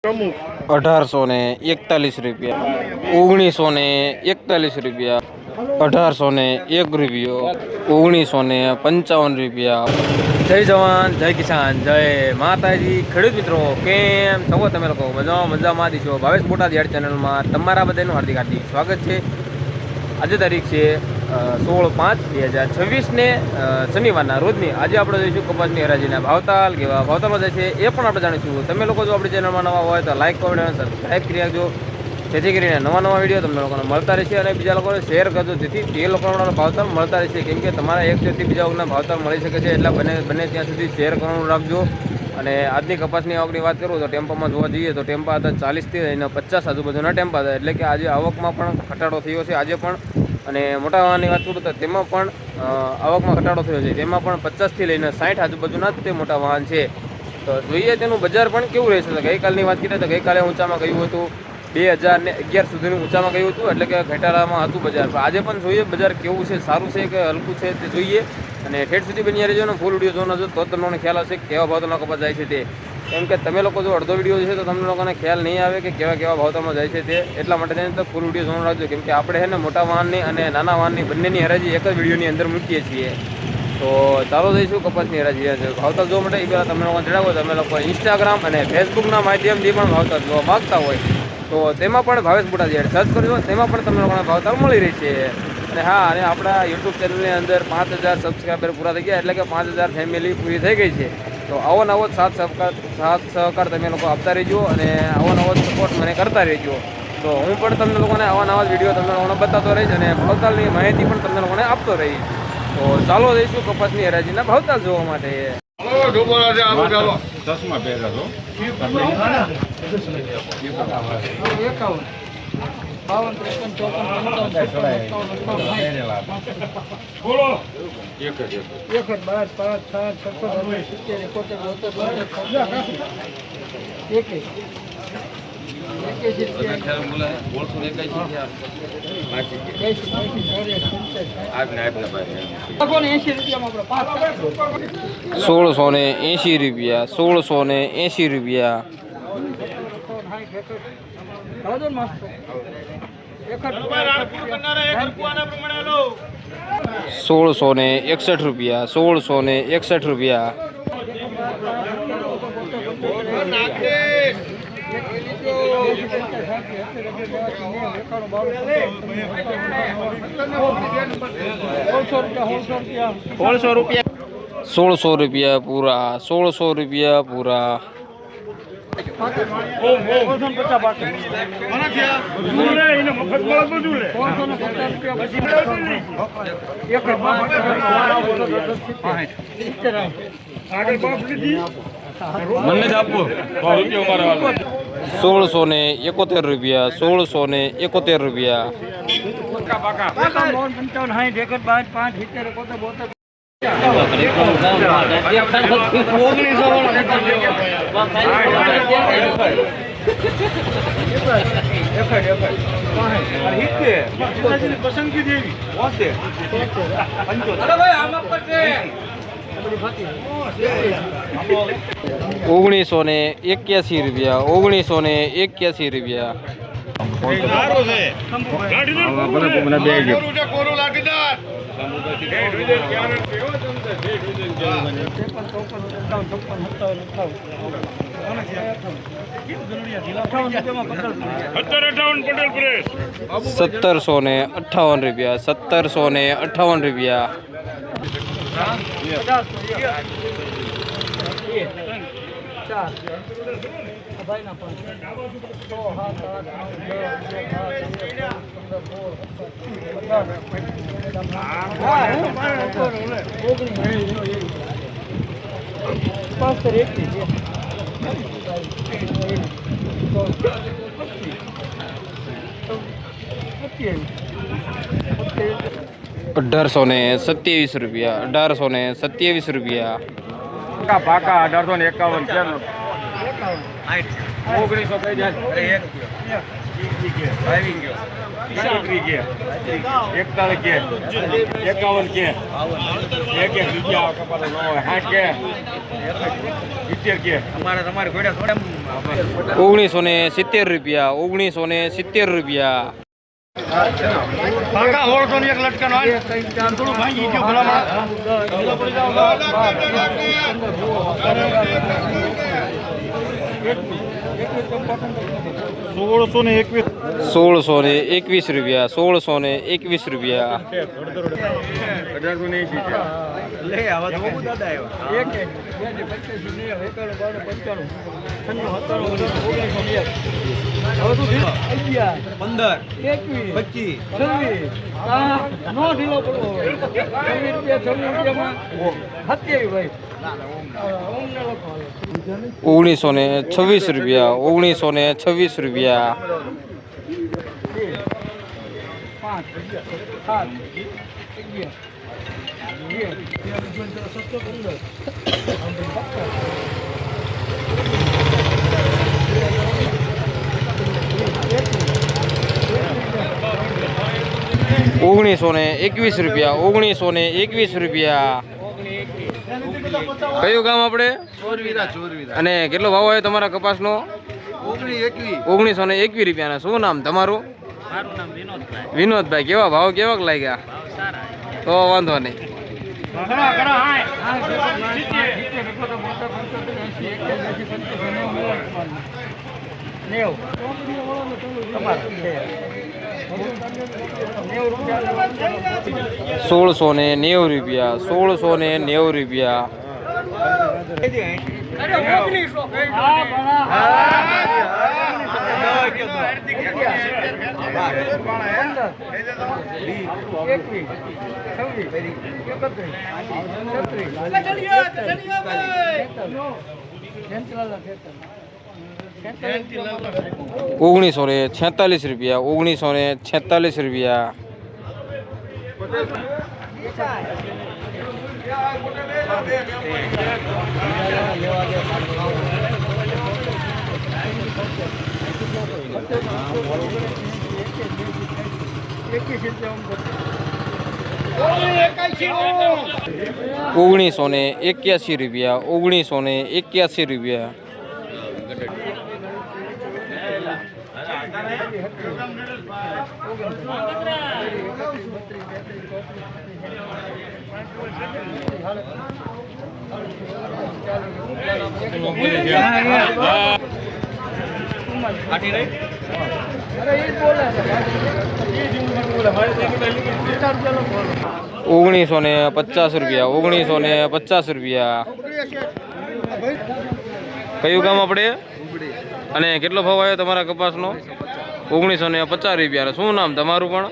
1841 1941 1801 1955 જય જવાન જય કિસાન જય માતાજી ખેડૂત મિત્રો કેમ છો તમે લોકો મજામાં છો ભાવેશ બોટાદ યાર્ડ ચેનલમાં તમારા બધાનું હાર્દિક સ્વાગત છે। આજે તારીખ છે 16/5/2026 ને શનિવારના રોજની આજે આપણે જોઈશું કપાસની હરાજીના ભાવતાલ કેવા ભાવતાલમાં જાય છે એ પણ આપણે જાણીશું। તમે લોકો જો આપણી ચેનલમાં નવા હોય તો લાઈક કોમેન્ટ અને સબસ્ક્રાઈબ કરી રાખજો, જેથી કરીને નવા વિડીયો તમને લોકોને મળતા રહેશે અને બીજા લોકોને શેર કરજો, જેથી તે લોકોના ભાવતાલ મળતા રહેશે। કેમ કે તમારા એક શેરથી બીજા લોકોના ભાવતાલ મળી શકે છે, એટલે બને ત્યાં સુધી શેર કરવાનું રાખજો। અને આજની કપાસની આવકની વાત કરું તો ટેમ્પામાં જોવા જઈએ તો ટેમ્પા હતા 40થી લઈને 50 આજુબાજુના ટેમ્પા હતા, એટલે કે આજે આવકમાં પણ ઘટાડો થયો છે આજે પણ। અને મોટા વાહનની વાત કરું તો તેમાં પણ આવકમાં ઘટાડો થયો છે, તેમાં પણ 50થી લઈને 60 આજુબાજુના જ તે મોટા વાહન છે। તો જોઈએ તેનું બજાર પણ કેવું રહેશે। તો ગઈકાલની વાત કરીએ તો ગઈકાલે ઊંચામાં ગયું હતું 2011 સુધીનું ઊંચામાં ગયું હતું, એટલે કે ઘટાડામાં હતું બજાર। પણ આજે પણ જોઈએ બજાર કેવું છે, સારું છે કે હલકું છે તે જોઈએ। અને ઠેઠ સુધી બની રહેજો ને ફૂલ વિડીયો જોવાનો છો તો તમને ખ્યાલ આવશે કે કેવા ભાવતાલમાં કપાસ જાય છે તે। કેમ કે તમે લોકો જો અડધો વિડીયો છે તો તમને લોકોને ખ્યાલ નહીં આવે કે કેવા ભાવતાલમાં જાય છે તે, એટલા માટે તેને તો ફૂલ વિડીયો જોવાનું રાખજો। કેમ કે આપણે છે ને મોટા વાહનની અને નાના વાહનની બંનેની હરાજી એક જ વિડીયોની અંદર મૂકીએ છીએ। તો ચાલો જઈશું કપાસની હરાજી ભાવતાલ જોવા માટે। એ પહેલાં તમે લોકોને જણાવો તમે લોકો ઇન્સ્ટાગ્રામ અને ફેસબુકના માધ્યમથી પણ ભાવતાલ જોવા માગતા હોય તો તેમાં પણ ભાવેશ બોટાદ યાર્ડ સર્ચ કરજો, તેમાં પણ તમને લોકોને ભાવતાલ મળી રહેશે। અને હા, અને આપણા યુટ્યુબ ચેનલની અંદર 5000 સબસ્ક્રાઈબર પૂરા થઈ ગયા, એટલે કે 5000 ફેમિલી પૂરી થઈ ગઈ છે। તો આવો નવો સાથ સહકાર તમે લોકો આપતા રહેજો અને આવો નવો સપોર્ટ મને કરતા રહેજો। તો હું પણ તમને લોકોને આવા નવા વિડીયો તમને લોકોને બતાવતો રહીશ અને ભાવતાલની માહિતી પણ તમને લોકોને આપતો રહીશ। તો ચાલો જઈશું કપાસની હરાજીના ભાવતાલ જોવા માટે। ₹1680 ₹1680 ₹1661 ₹1600 પૂરા ₹1600 પૂરા। મને જ આપો ₹1671 પસંદગી દેવી ₹1758 ₹1827 પાકા 1851 1900 કહી જાય 41 કે 51 કે 51 રૂપિયા કપાતો 60 કે 70 કે તમારે ઘોડા થોડા ₹1970 ₹1970 કાકા હોળસો ની એક લટકાનો થોડું ભાંગી ગયો ભલામણ 1621 રૂપિયા લે આવા તો બહુ દાદા ₹1926 ₹1921 કયું ગામ આપણે અને કેટલો ભાવ આવ્યો તમારા કપાસનો? 1921 રૂપિયાના. શું નામ તમારું? વિનોદભાઈ. કેવા ભાવ કેવાક લાગ્યા? તો વાંધો નહીં. ₹1690 ₹1946 ₹1981 ₹1950 કયું ગામ આપણે અને કેટલો ભાવ આવ્યો તમારા કપાસનો? ₹1950. શું નામ તમારું પણ?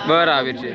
બરાબર છે.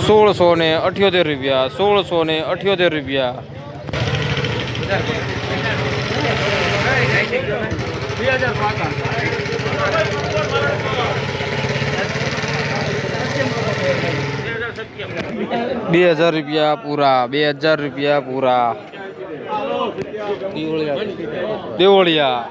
₹1898 ₹1678 ₹2000 પૂરા. ₹2000 દેવળિયા.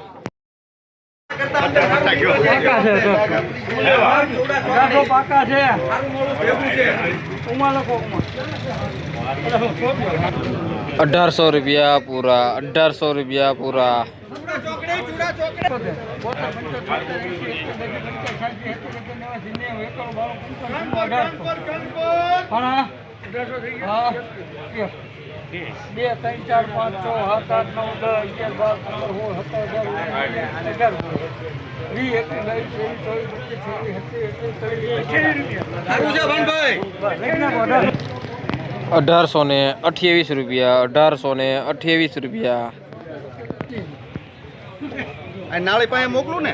₹1800 પૂરા. ₹1800 ₹1828 નાળી પાસે મોકલું ને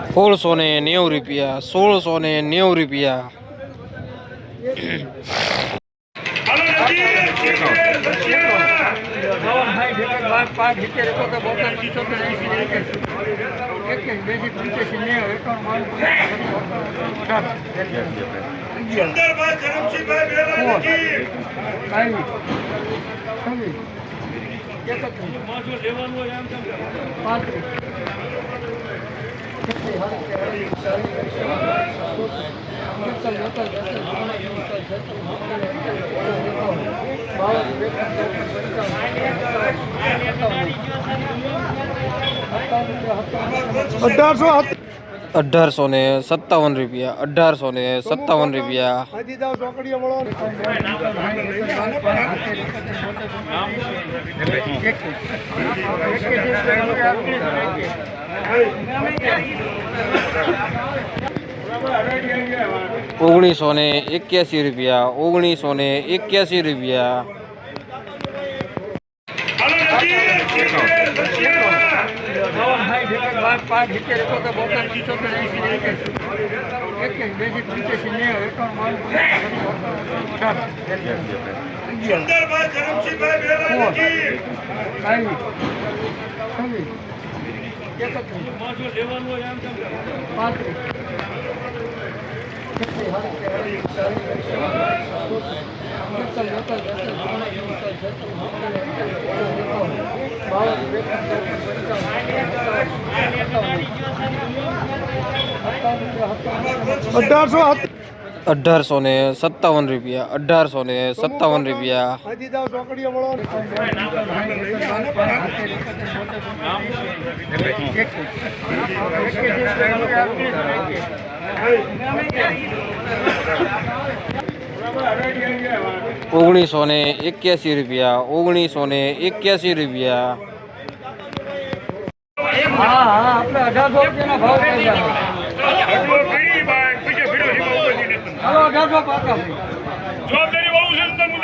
₹1690 ₹1690 ₹1857 ₹1981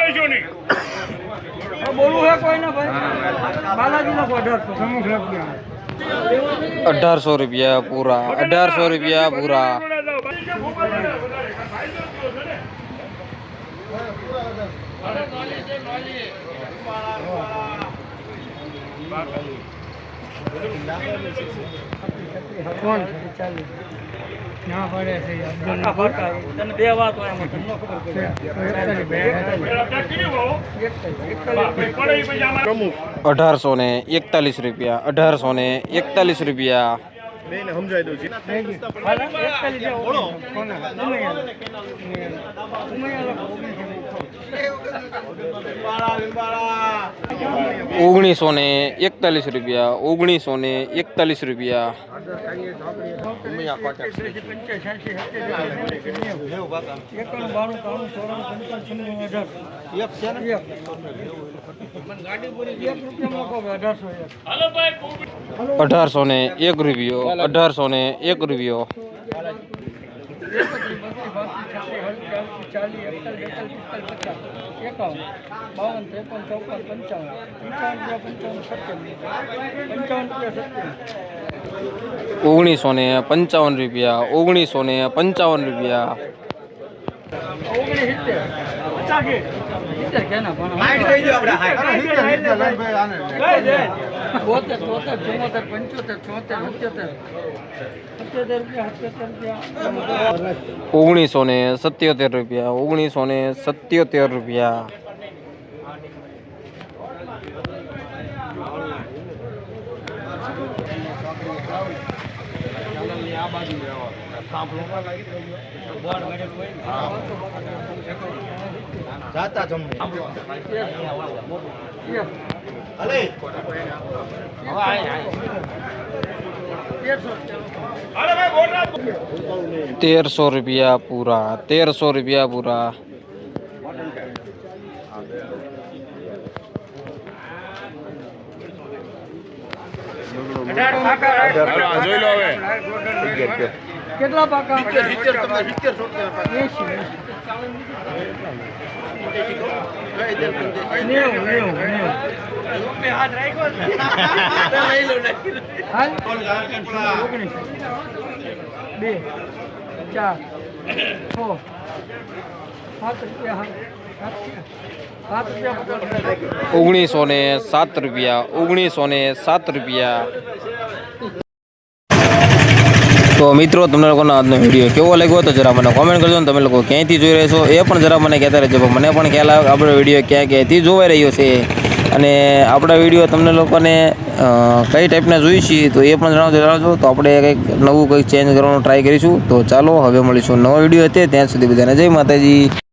₹1981 બોલું હે કોઈ ના ભાઈ બાલાજી ના 1800 ₹1800 પૂરા ₹1800 પૂરા કોણ ચાલુ ના પડે છે તને બે વાત હોય એમાં તમને ખબર પડે 1841 બેને સમજાવી દઉં છું ₹1801 ₹1977 જાતા જમણી અલે ₹1300 પૂરા ₹1300 પૂરા જોઈ લો હવે કેટલા પાકા 70 તમને 70 સોળ 80 હાલ 19 2 4 6 7 રૂપિયા 1907 રૂપિયા 1907 રૂપિયા. તો મિત્રો તમને લોકોનો આજનો વિડીયો કેવો લાગ્યો તો જરા મને કોમેન્ટ કરજો ને તમે લોકો ક્યાંયથી જોઈ રહ્યા છો એ પણ જરા મને કહેતા રહેજો. મને પણ ખ્યાલ આવે આપણો વિડીયો ક્યાં ક્યાંથી જોવાઈ રહ્યો છે અને આપણા વિડીયો તમને લોકોને કઈ ટાઈપના જોઈ છીએ તો એ પણ જણાવજો. તો આપણે કંઈક નવું કંઈક ચેન્જ કરવાનો ટ્રાય કરીશું. તો ચાલો હવે મળીશું નવો વિડીયો હતો ત્યાં સુધી બધાને જય માતાજી.